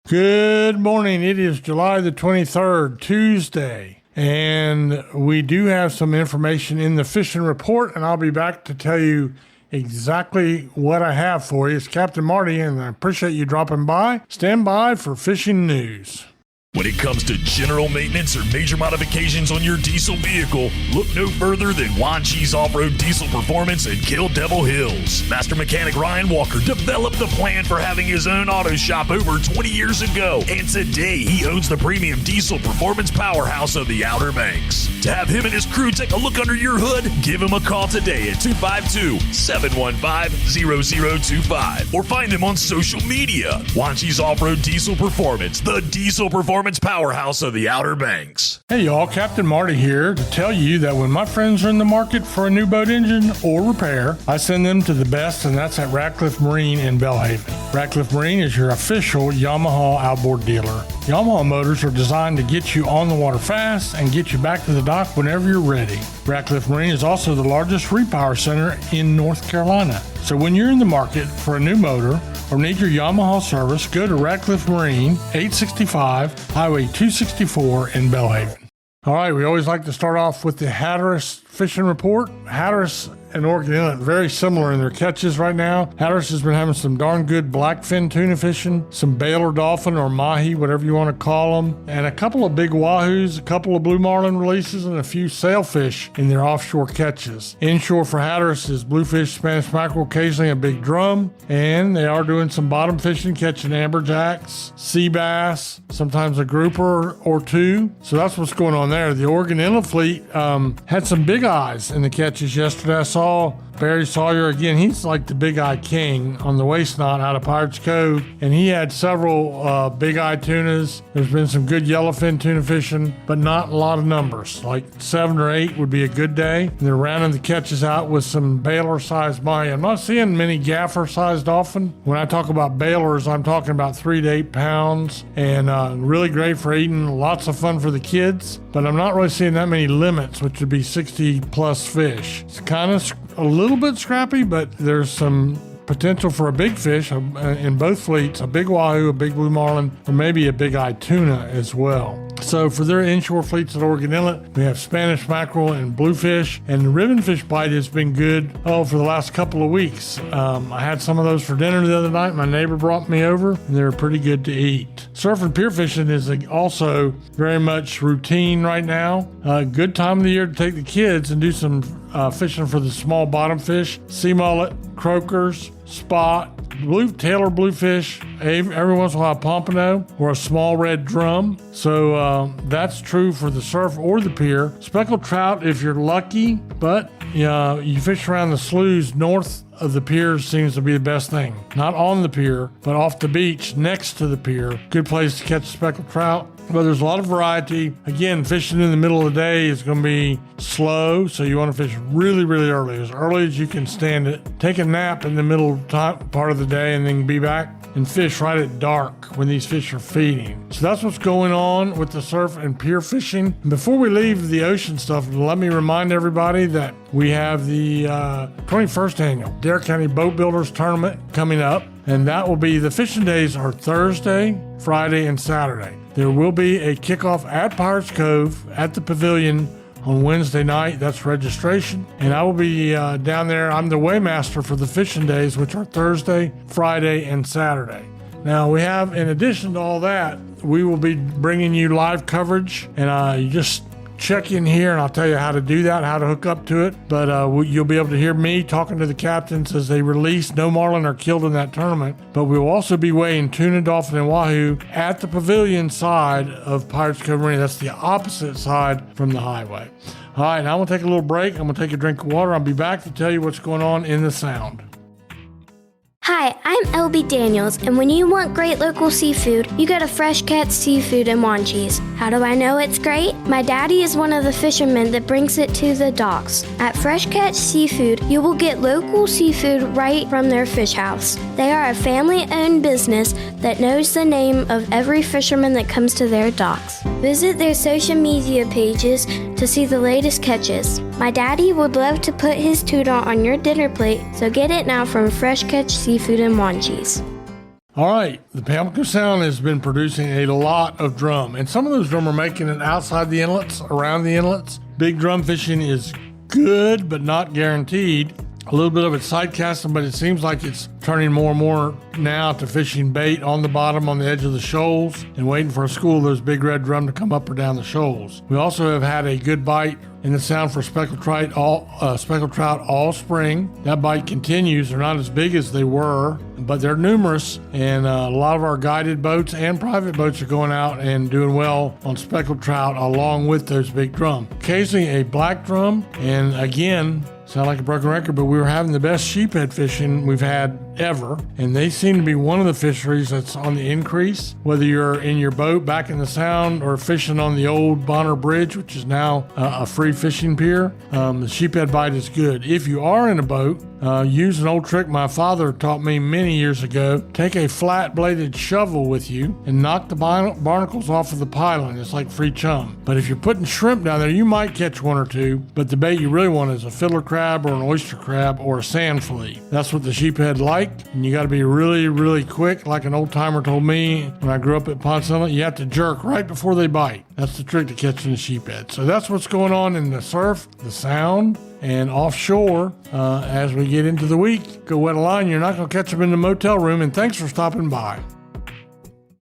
Good morning. It is July the 23rd, Tuesday, and we do have some information in the fishing report, and I'll be back to tell you exactly what I have for you. It's Captain Marty, and I appreciate you dropping by. Stand by for fishing news. When it comes to general maintenance or major modifications on your diesel vehicle, look no further than Wanchi's Off-Road Diesel Performance in Kill Devil Hills. Master Mechanic Ryan Walker developed the plan for having his own auto shop over 20 years ago, and today he owns the premium diesel performance powerhouse of the Outer Banks. To have him and his crew take a look under your hood, give him a call today at 252-715-0025 or find him on social media. Wanchi's Off-Road Diesel Performance, the diesel performance powerhouse of the Outer Banks. Hey y'all, Captain Marty here to tell you that when my friends are in the market for a new boat engine or repair, I send them to the best, and that's at Ratcliffe Marine in Belhaven. Ratcliffe Marine is your official Yamaha outboard dealer. Yamaha motors are designed to get you on the water fast and get you back to the dock whenever you're ready. Ratcliffe Marine is also the largest repower center in North Carolina. So when you're in the market for a new motor or need your Yamaha service, go to Ratcliffe Marine, 865 Highway 264 in Belhaven. All right, we always like to start off with the Hatteras fishing report. Hatteras and Oregon Inlet, very similar in their catches right now. Hatteras has been having some darn good blackfin tuna fishing, some Baylor dolphin or mahi, whatever you want to call them, and a couple of big wahoos, a couple of blue marlin releases, and a few sailfish in their offshore catches. Inshore for Hatteras is bluefish, Spanish mackerel, occasionally a big drum, and they are doing some bottom fishing, catching amberjacks, sea bass, sometimes a grouper or two. So that's what's going on there. The Oregon Inlet fleet had some big eyes in the catches yesterday. I saw Barry Sawyer again. He's like the big eye king on the waist knot out of Pirates Cove, and he had several big eye tunas. There's been some good yellowfin tuna fishing, but not a lot of numbers. Like 7 or 8 would be a good day. And they're rounding the catches out with some Baylor sized mahi. I'm not seeing many gaffer sized dolphin. When I talk about Baylors, I'm talking about 3 to 8 pounds, and really great for eating. Lots of fun for the kids, but I'm not really seeing that many limits, which would be 60 plus fish. It's kind of a little bit scrappy, but there's some potential for a big fish in both fleets, a big wahoo, a big blue marlin, or maybe a big eye tuna as well. So for their inshore fleets at Oregon Inlet, we have Spanish mackerel and bluefish, and the ribbonfish bite has been good, for the last couple of weeks. I had some of those for dinner the other night. My neighbor brought me over, and they're pretty good to eat. Surf and pier fishing is also very much routine right now. Good time of the year to take the kids and do some fishing for the small bottom fish, sea mullet, croakers, spot, Taylor bluefish, every once in a while a pompano or a small red drum. So that's true for the surf or the pier. Speckled trout if you're lucky, but you fish around the sloughs north of the pier seems to be the best thing. Not on the pier, but off the beach next to the pier. Good place to catch speckled trout. But there's a lot of variety. Again, fishing in the middle of the day is going to be slow, so you want to fish really, really early as you can stand it. Take a nap in the middle part of the day and then be back and fish right at dark when these fish are feeding. So that's what's going on with the surf and pier fishing. And before we leave the ocean stuff, let me remind everybody that we have the 21st Annual Dare County Boatbuilders Tournament coming up, and that will be, the fishing days are Thursday, Friday, and Saturday. There will be a kickoff at Pirates Cove at the Pavilion on Wednesday night. That's registration. And I will be down there. I'm the weighmaster for the fishing days, which are Thursday, Friday, and Saturday. Now, we have, in addition to all that, we will be bringing you live coverage, and you just check in here and I'll tell you how to do that, how to hook up to it. But you'll be able to hear me talking to the captains as they release. No marlin are killed in that tournament, but we'll also be weighing tuna, dolphin, and wahoo at the pavilion side of Pirates Cove Marina. That's the opposite side from the highway. All right, now I'm going to take a little break. I'm going to take a drink of water. I'll be back to tell you what's going on in the Sound. Hi, I'm LB Daniels, and when you want great local seafood, you go to Fresh Catch Seafood in Wanchi's. How do I know it's great? My daddy is one of the fishermen that brings it to the docks. At Fresh Catch Seafood, you will get local seafood right from their fish house. They are a family-owned business that knows the name of every fisherman that comes to their docks. Visit their social media pages to see the latest catches. My daddy would love to put his tuna on your dinner plate, so get it now from Fresh Catch Seafood in Wanchi's. All right, the Pamlico Sound has been producing a lot of drum, and some of those drum are making it outside the inlets, around the inlets. Big drum fishing is good, but not guaranteed. A little bit of it's side casting, but it seems like it's turning more and more now to fishing bait on the bottom on the edge of the shoals and waiting for a school of those big red drum to come up or down the shoals. We also have had a good bite in the sound for speckled trout all spring. That bite continues. They're not as big as they were, but they're numerous, and a lot of our guided boats and private boats are going out and doing well on speckled trout along with those big drum. Occasionally a black drum, and again, sound like a broken record, but we were having the best sheephead fishing we've had ever, and they seem to be one of the fisheries that's on the increase. Whether you're in your boat back in the Sound or fishing on the old Bonner Bridge, which is now a free fishing pier, the sheephead bite is good. If you are in a boat, use an old trick my father taught me many years ago. Take a flat-bladed shovel with you and knock the barnacles off of the piling. It's like free chum. But if you're putting shrimp down there, you might catch one or two, but the bait you really want is a fiddler crab or an oyster crab or a sand flea. That's what the sheephead like, and you got to be really, really quick. Like an old timer told me when I grew up at Ponce Inlet, you have to jerk right before they bite. That's the trick to catching the sheephead. So that's what's going on in the surf, the Sound, and offshore. As we get into the week, go wet a line. You're not going to catch them in the motel room, and thanks for stopping by.